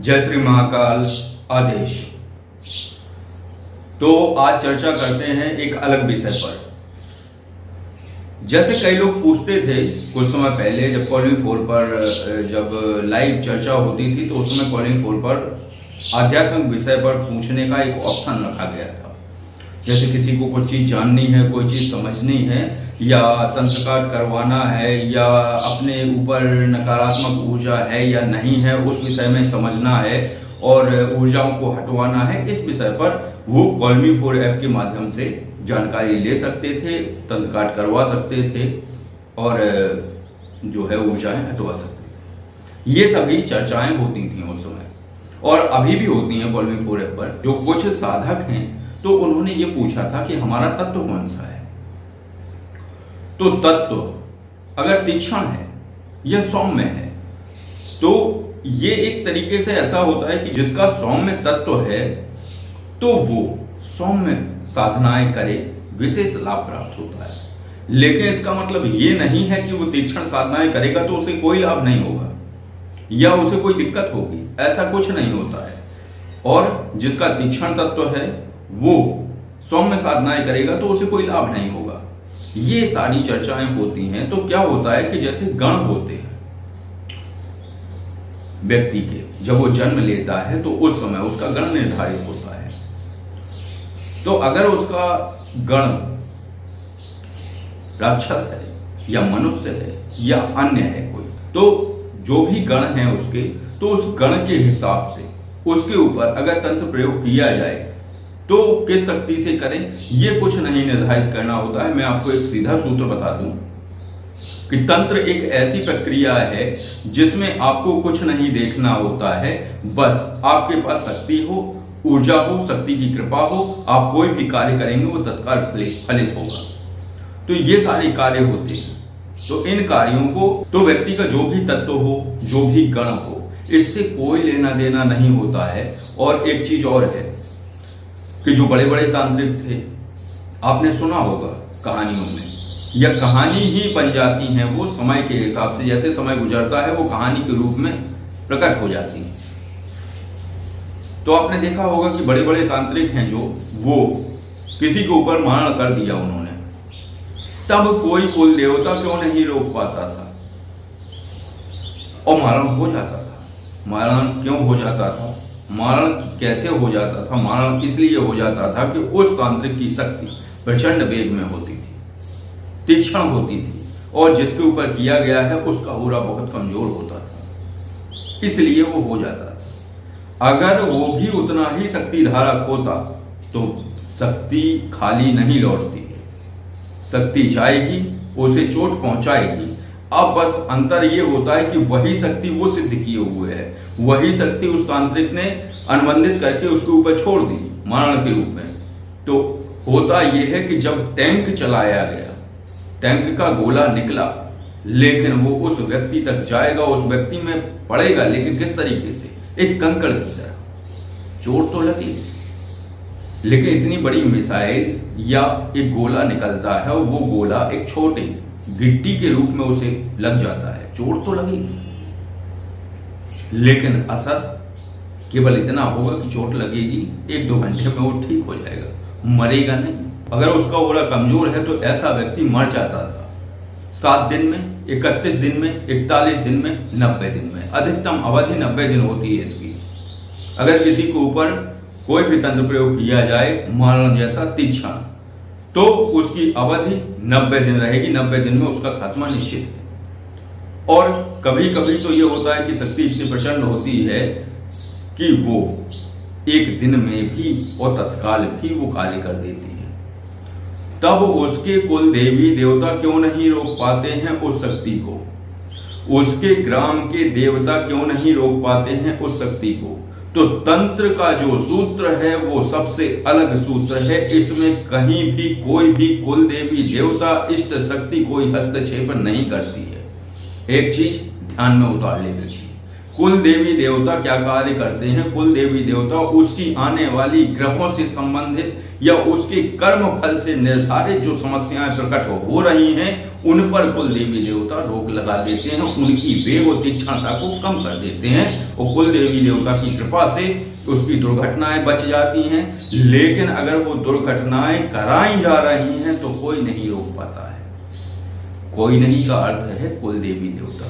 जय श्री महाकाल आदेश। तो आज चर्चा करते हैं एक अलग विषय पर। जैसे कई लोग पूछते थे कुछ समय पहले, जब कॉलिंग फोर पर जब लाइव चर्चा होती थी तो उस समय कॉलिंग फोर पर आध्यात्मिक विषय पर पूछने का एक ऑप्शन रखा गया था। जैसे किसी को कुछ चीज़ जाननी है, कोई चीज़ समझनी है, या तंत्र काट करवाना है, या अपने ऊपर नकारात्मक ऊर्जा है या नहीं है उस विषय में समझना है और ऊर्जाओं को हटवाना है, इस विषय पर वो कॉलिंग फोर ऐप के माध्यम से जानकारी ले सकते थे, तंत्र काट करवा सकते थे और जो है ऊर्जाएं हटवा सकते थे। ये सभी चर्चाएं होती थी उस समय और अभी भी होती हैं कॉलिंग फोर ऐप पर। जो कुछ साधक हैं तो उन्होंने ये पूछा था कि हमारा तत्व कौन सा है। तो तत्व अगर तीक्ष्ण है या सौम्य है तो ये एक तरीके से ऐसा होता है कि जिसका सौम्य तत्व है तो वो सौम्य साधनाएं करे, विशेष लाभ प्राप्त होता है। लेकिन इसका मतलब ये नहीं है कि वो तीक्ष्ण साधनाएं करेगा तो उसे कोई लाभ नहीं होगा या उसे कोई दिक्कत होगी, ऐसा कुछ नहीं होता है। और जिसका तीक्ष्ण तत्व है वो सौम्य साधनाएं करेगा तो उसे कोई लाभ नहीं होगा। ये सारी चर्चाएं होती हैं। तो क्या होता है कि जैसे गण होते हैं व्यक्ति के, जब वो जन्म लेता है तो उस समय उसका गण निर्धारित होता है। तो अगर उसका गण राक्षस है या मनुष्य है या अन्य है कोई, तो जो भी गण है उसके, तो उस गण के हिसाब से उसके ऊपर अगर तंत्र प्रयोग किया जाए तो किस शक्ति से करें ये कुछ नहीं निर्धारित करना होता है। मैं आपको एक सीधा सूत्र बता दूं कि तंत्र एक ऐसी प्रक्रिया है जिसमें आपको कुछ नहीं देखना होता है, बस आपके पास शक्ति हो, ऊर्जा हो, शक्ति की कृपा हो, आप कोई भी कार्य करेंगे वो तत्काल फलित होगा। तो ये सारे कार्य होते हैं। तो इन कार्यों को तो व्यक्ति का जो भी तत्व हो, जो भी गण हो, इससे कोई लेना देना नहीं होता है। और एक चीज और है कि जो बड़े बड़े तांत्रिक थे, आपने सुना होगा कहानियों में, या कहानी ही बन जाती हैं वो समय के हिसाब से। जैसे समय गुजरता है वो कहानी के रूप में प्रकट हो जाती है। तो आपने देखा होगा कि बड़े बड़े तांत्रिक हैं जो वो किसी के ऊपर मारण कर दिया उन्होंने, तब कोई कुल देवता क्यों नहीं रोक पाता था और मारण हो जाता था। मारण क्यों हो जाता था, मारण कैसे हो जाता था? मारण इसलिए हो जाता था कि उस तांत्रिक की शक्ति प्रचंड वेग में होती थी, तीक्ष्ण होती थी, और जिसके ऊपर किया गया है उसका औरा बहुत कमजोर होता था, इसलिए वो हो जाता था। अगर वो भी उतना ही शक्ति धारक होता तो शक्ति खाली नहीं लौटती है, शक्ति जाएगी, उसे चोट पहुंचाएगी। अब बस अंतर ये होता है कि वही शक्ति वो सिद्ध किए हुए है, वही शक्ति उस तांत्रिक ने अनुबंधित करके उसके ऊपर छोड़ दी मारण के रूप में। तो होता ये है कि जब टैंक चलाया गया, टैंक का गोला निकला, लेकिन वो उस व्यक्ति तक जाएगा, उस व्यक्ति में पड़ेगा, लेकिन किस तरीके से? एक कंकड़ की तरह। चोट तो लगी, लेकिन इतनी बड़ी मिसाइल या एक गोला निकलता है और वो गोला एक छोटे गिट्टी के रूप में उसे लग जाता है। चोट तो लगी, लेकिन असर केवल इतना होगा कि चोट लगेगी, 1-2 घंटे में वो ठीक हो जाएगा, मरेगा नहीं। अगर उसका ओरा कमजोर है तो ऐसा व्यक्ति मर जाता था 7 दिन में, 31 दिन में, 41 दिन में, 90 दिन में। अधिकतम अवधि 90 दिन होती है इसकी। अगर किसी के ऊपर कोई भी तंत्र प्रयोग किया जाए मारण जैसा तीक्ष्ण, तो उसकी अवधि 90 दिन रहेगी। 90 दिन में उसका खात्मा निश्चित है। और कभी कभी तो ये होता है कि शक्ति इतनी प्रचंड होती है कि वो एक दिन में भी और तत्काल भी वो कार्य कर देती है। तब उसके कुल देवी देवता क्यों नहीं रोक पाते हैं उस शक्ति को? उसके ग्राम के देवता क्यों नहीं रोक पाते हैं उस शक्ति को? तो तंत्र का जो सूत्र है वो सबसे अलग सूत्र है। इसमें कहीं भी कोई भी कुल देवी देवता इष्ट शक्ति कोई हस्तक्षेप नहीं करती है। एक चीज ध्यान में उतार लेते हैं, कुल देवी देवता क्या कार्य करते हैं? कुल देवी देवता उसकी आने वाली ग्रहों से संबंधित या उसके कर्म फल से निर्धारित जो समस्याएं प्रकट हो रही हैं उन पर कुल देवी देवता रोक लगा देते हैं, उनकी वेग और तीक्ष्णता को कम कर देते हैं और कुल देवी देवता की कृपा से उसकी दुर्घटनाएं बच जाती हैं। लेकिन अगर वो दुर्घटनाएं कराई जा रही हैं तो कोई नहीं रोक पाता है। कोई नहीं का अर्थ है कुल देवी देवता।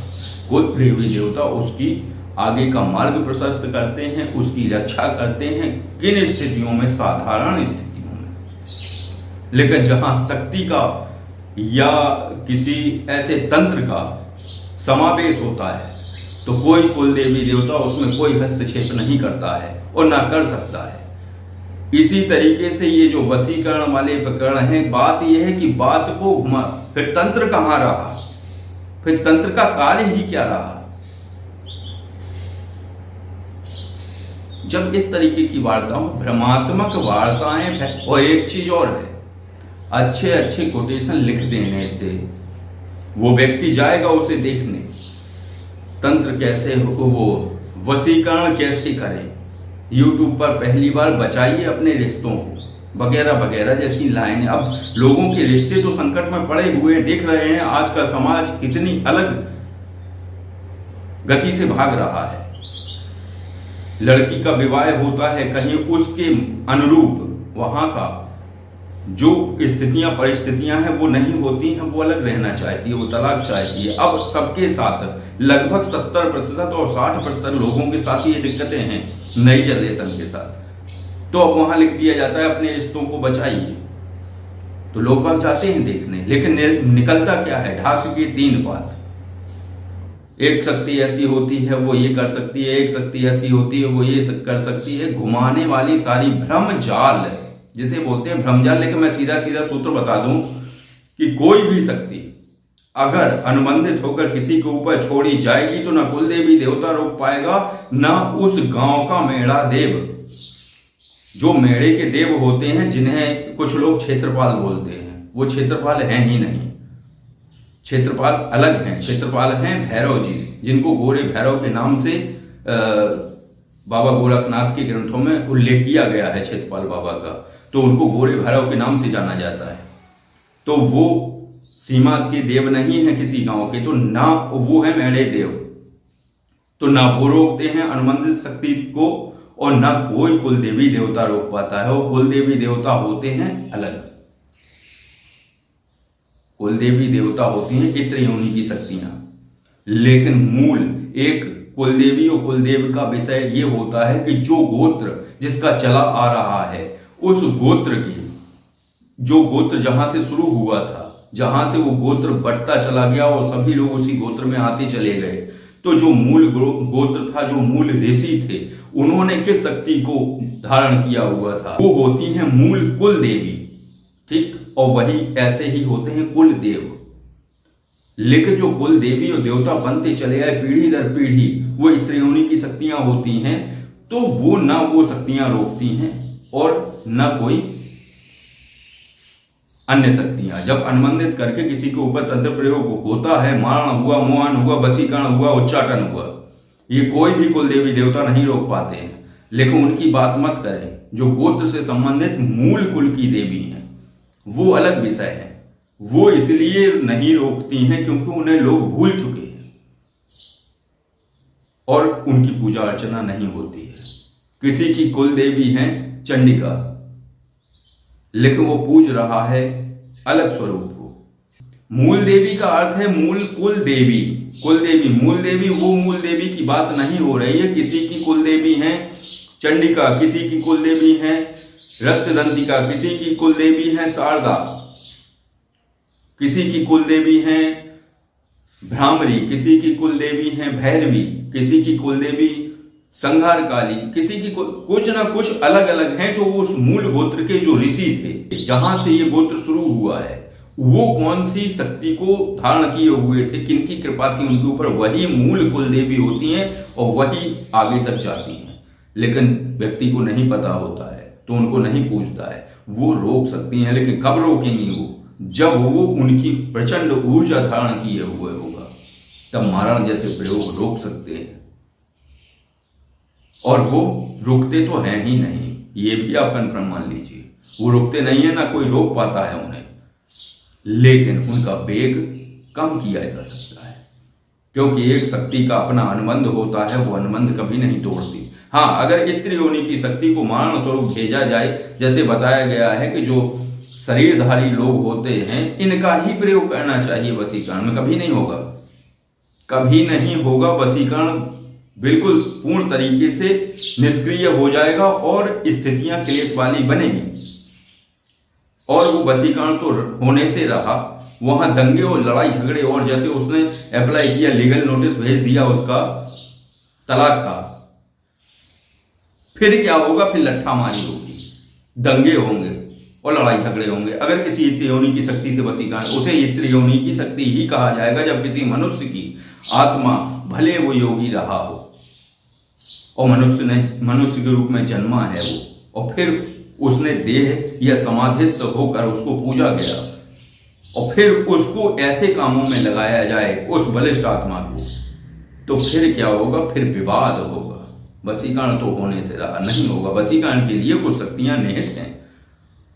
कुल देवी देवता उसकी आगे का मार्ग प्रशस्त करते हैं, उसकी रक्षा करते हैं। किन स्थितियों में? साधारण स्थितियों में। लेकिन जहां शक्ति का या किसी ऐसे तंत्र का समावेश होता है तो कोई कुल देवी देवता उसमें कोई हस्तक्षेप नहीं करता है और ना कर सकता है। इसी तरीके से ये जो वशीकरण वाले प्रकरण हैं, बात यह है कि बात को घुमा, फिर तंत्र कहाँ रहा? फिर तंत्र का कार्य ही क्या रहा? जब इस तरीके की वार्ताओं, भ्रमात्मक वार्ताएं, और एक चीज और है, अच्छे अच्छे कोटेशन लिख देने से वो व्यक्ति जाएगा उसे देखने, तंत्र कैसे हो, वो वशीकरण कैसे करे, यूट्यूब पर पहली बार बचाइए अपने रिश्तों को, वगैरह वगैरह जैसी लाइनें। अब लोगों के रिश्ते तो संकट में पड़े हुए हैं, देख रहे हैं आज का समाज कितनी अलग गति से भाग रहा है। लड़की का विवाह होता है, कहीं उसके अनुरूप वहां का जो स्थितियां परिस्थितियां हैं वो नहीं होती हैं, वो अलग रहना चाहती है, वो तलाक चाहती है। अब सबके साथ लगभग 70% और 60% लोगों के साथ ये दिक्कतें हैं नई जनरेशन के साथ। तो अब वहां लिख दिया जाता है अपने रिश्तों को बचाइए, तो लोग बाग जाते हैं देखने, लेकिन निकलता क्या है? ढाक के 3 बात। एक शक्ति ऐसी होती है वो ये कर सकती है, एक शक्ति ऐसी होती है वो ये कर सकती है। घुमाने वाली सारी भ्रम जाल, जिसे बोलते हैं भ्रम जाल। लेकिन मैं सीधा सीधा सूत्र बता दूं कि कोई भी शक्ति अगर अनुबंधित होकर किसी के ऊपर छोड़ी जाएगी तो ना कुल देवी देवता रोक पाएगा, ना उस गांव का मेढ़ा देव, जो मेढ़े के देव होते हैं जिन्हें कुछ लोग क्षेत्रपाल बोलते हैं, वो क्षेत्रपाल हैं ही नहीं। क्षेत्रपाल अलग हैं। क्षेत्रपाल हैं भैरव जी, जिनको गोरे भैरव के नाम से बाबा गोरखनाथ के ग्रंथों में उल्लेख किया गया है क्षेत्रपाल बाबा का, तो उनको गोरे भैरव के नाम से जाना जाता है। तो वो सीमा के देव नहीं है किसी गांव के, तो ना वो है मेढ़े देव, तो ना वो रोकते हैं अनुबंधित शक्ति को और ना कोई कुल देवी देवता रोक पाता है। वो कुल देवी देवता होते हैं अलग। कुल देवी देवता होती हैं इत्र योनि की शक्तियां, लेकिन मूल एक कुलदेवी और कुलदेव का विषय ये होता है कि जो गोत्र जिसका चला आ रहा है, उस गोत्र की, जो गोत्र जहां से शुरू हुआ था, जहां से वो गोत्र बढ़ता चला गया और सभी लोग उसी गोत्र में आते चले गए, तो जो मूल गोत्र था, जो मूल ऋषि थे, उन्होंने किस शक्ति को धारण किया हुआ था? वो होती है मूल कुल देवी, ठीक, और वही ऐसे ही होते हैं कुल देव। लेकिन जो कुल देवी और देवता बनते चले आए पीढ़ी दर पीढ़ी, वो इत्रियोनि की शक्तियां होती हैं, तो वो ना वो शक्तियां रोकती हैं और ना कोई अन्य शक्तियां। जब अनुबंधित करके किसी के ऊपर तंत्र प्रयोग होता है, मारण हुआ, मोहन हुआ, वशीकरण हुआ, उच्चाटन हुआ, ये कोई भी कुल देवी देवता नहीं रोक पाते हैं। लेकिन उनकी बात मत करें। जो गोत्र से संबंधित मूल कुल की देवी हैं वो अलग विषय है। वो इसलिए नहीं रोकती हैं क्योंकि उन्हें लोग भूल चुके हैं और उनकी पूजा अर्चना नहीं होती है। किसी की कुल देवी है चंडिका, लेकिन वो पूज रहा है अलग स्वरूप को। मूल देवी का अर्थ है मूल कुल देवी। कुल देवी, मूल देवी, वो मूल देवी की बात नहीं हो रही है। किसी की कुल देवी है चंडिका, किसी की कुल देवी है रक्तदंतिका, किसी की कुल देवी है शारदा, किसी की कुल देवी है भ्रामरी, किसी की कुल देवी है भैरवी, किसी की कुल देवी संहार काली, किसी की कुछ ना कुछ अलग अलग हैं जो उस मूल गोत्र के जो ऋषि थे, जहां से ये गोत्र शुरू हुआ है, वो कौन सी शक्ति को धारण किए हुए थे, किनकी कृपा थी उनके ऊपर, वही मूल कुल देवी होती हैं और वही आगे तक जाती हैं। लेकिन व्यक्ति को नहीं पता होता है तो उनको नहीं पूछता है। वो रोक सकती हैं, लेकिन कब रोकेंगी वो? जब वो उनकी प्रचंड ऊर्जा धारण किए हुए होगा, तब मारण जैसे प्रयोग रोक सकते हैं। और वो रुकते तो हैं ही नहीं, ये भी आप कन्फर्म मान लीजिए। वो रुकते नहीं है, ना कोई रोक पाता है उन्हें, लेकिन उनका वेग कम किया जा सकता है, क्योंकि एक शक्ति का अपना अनुबंध होता है, वो अनुबंध कभी नहीं तोड़ती। हाँ, अगर इत्र योनि की शक्ति को मारण स्वरूप भेजा जाए, जैसे बताया गया है कि जो शरीरधारी लोग होते हैं इनका ही प्रयोग करना चाहिए वशीकरण में, कभी नहीं होगा, कभी नहीं होगा। वशीकरण बिल्कुल पूर्ण तरीके से निष्क्रिय हो जाएगा और स्थितियां क्लेश वाली बनेगी। और वो वशीकरण तो होने से रहा, वहां दंगे और लड़ाई झगड़े, और जैसे उसने अप्लाई किया, लीगल नोटिस भेज दिया उसका तलाक का, फिर क्या होगा? फिर लट्ठा मारी होगी, दंगे होंगे और लड़ाई झगड़े होंगे। अगर किसी इत्र योनि की शक्ति से वशीकरण, उसे इत्र योनि की शक्ति ही कहा जाएगा जब किसी मनुष्य की आत्मा, भले वो योगी रहा हो और मनुष्य के रूप में जन्मा है वो, और फिर उसने देह या समाधिस्थ होकर उसको पूजा गया, और फिर उसको ऐसे कामों में लगाया जाए उस बलिष्ठ आत्मा को, तो फिर क्या होगा? फिर विवाद होगा। वशीकरण तो होने से रहा नहीं होगा। वशीकरण के लिए कुछ शक्तियां निहित हैं,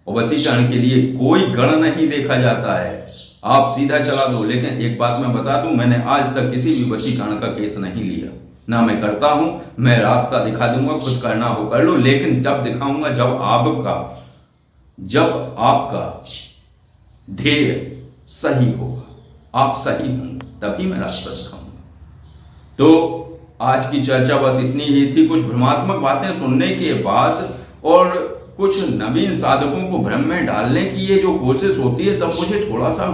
और वशीकरण के लिए कोई गण नहीं देखा जाता है, आप सीधा चला दो। लेकिन एक बात मैं बता दूं, मैंने आज तक किसी भी वशीकरण का केस नहीं लिया, ना मैं करता हूं। मैं रास्ता दिखा दूंगा, खुद करना हो कर लो, लेकिन जब दिखाऊंगा जब आपका ध्येय सही होगा, आप सही होंगे, तभी मैं रास्ता दिखाऊंगा। तो आज की चर्चा बस इतनी ही थी। कुछ भ्रमात्मक बातें सुनने के बाद और कुछ नवीन साधकों को भ्रम में डालने की ये जो कोशिश होती है, तब मुझे थोड़ा सा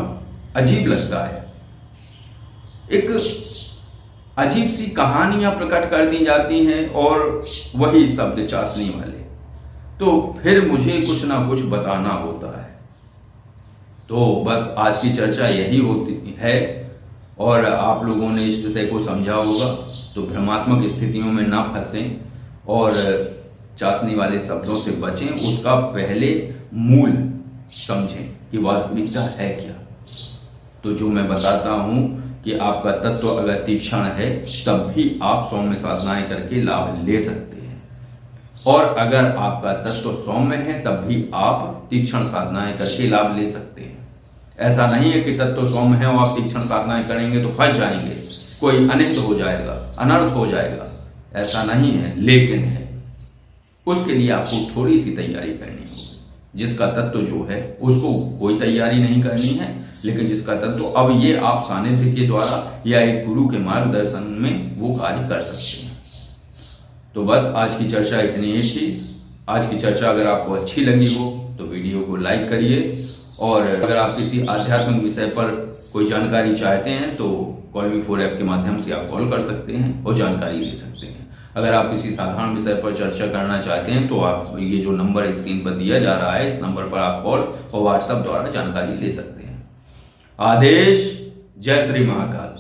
अजीब लगता है। एक अजीब सी कहानियां प्रकट कर दी जाती हैं और वही शब्द चाशनी वाले, तो फिर मुझे कुछ ना कुछ बताना होता है। तो बस आज की चर्चा यही होती है, और आप लोगों ने इस विषय को समझा होगा, तो भ्रमात्मक स्थितियों में ना फंसें और चाशनी वाले शब्दों से बचें। उसका पहले मूल समझें कि वास्तविकता है क्या। तो जो मैं बताता हूं कि आपका तत्व अगर तीक्ष्ण है, तब भी आप सौम्य साधनाएं करके लाभ ले सकते हैं, और अगर आपका तत्व सौम्य है, तब भी आप तीक्ष्ण साधनाएं करके लाभ ले सकते हैं। ऐसा नहीं है कि तत्व सौम्य है और आप तीक्ष्ण साधनाएं करेंगे तो फंस जाएंगे, कोई अनिष्ट हो जाएगा, अनर्थ हो जाएगा, ऐसा नहीं है। लेकिन है, उसके लिए आपको थोड़ी सी तैयारी करनी होगी। जिसका तत्व जो है उसको कोई तैयारी नहीं करनी है, लेकिन जिसका तत्व, अब ये आप सानिध्य के द्वारा या एक गुरु के मार्गदर्शन में वो कार्य कर सकते हैं। तो बस आज की चर्चा इतनी ही थी। आज की चर्चा अगर आपको अच्छी लगी हो तो वीडियो को लाइक करिए, और अगर आप किसी आध्यात्मिक विषय पर कोई जानकारी चाहते हैं तो कॉल-मी-4 ऐप के माध्यम से आप कॉल कर सकते हैं और जानकारी ले सकते हैं। अगर आप किसी साधारण विषय पर चर्चा करना चाहते हैं तो आप ये जो नंबर स्क्रीन पर दिया जा रहा है, इस नंबर पर आप कॉल और व्हाट्सएप द्वारा जानकारी ले सकते हैं। आदेश। जय श्री महाकाल।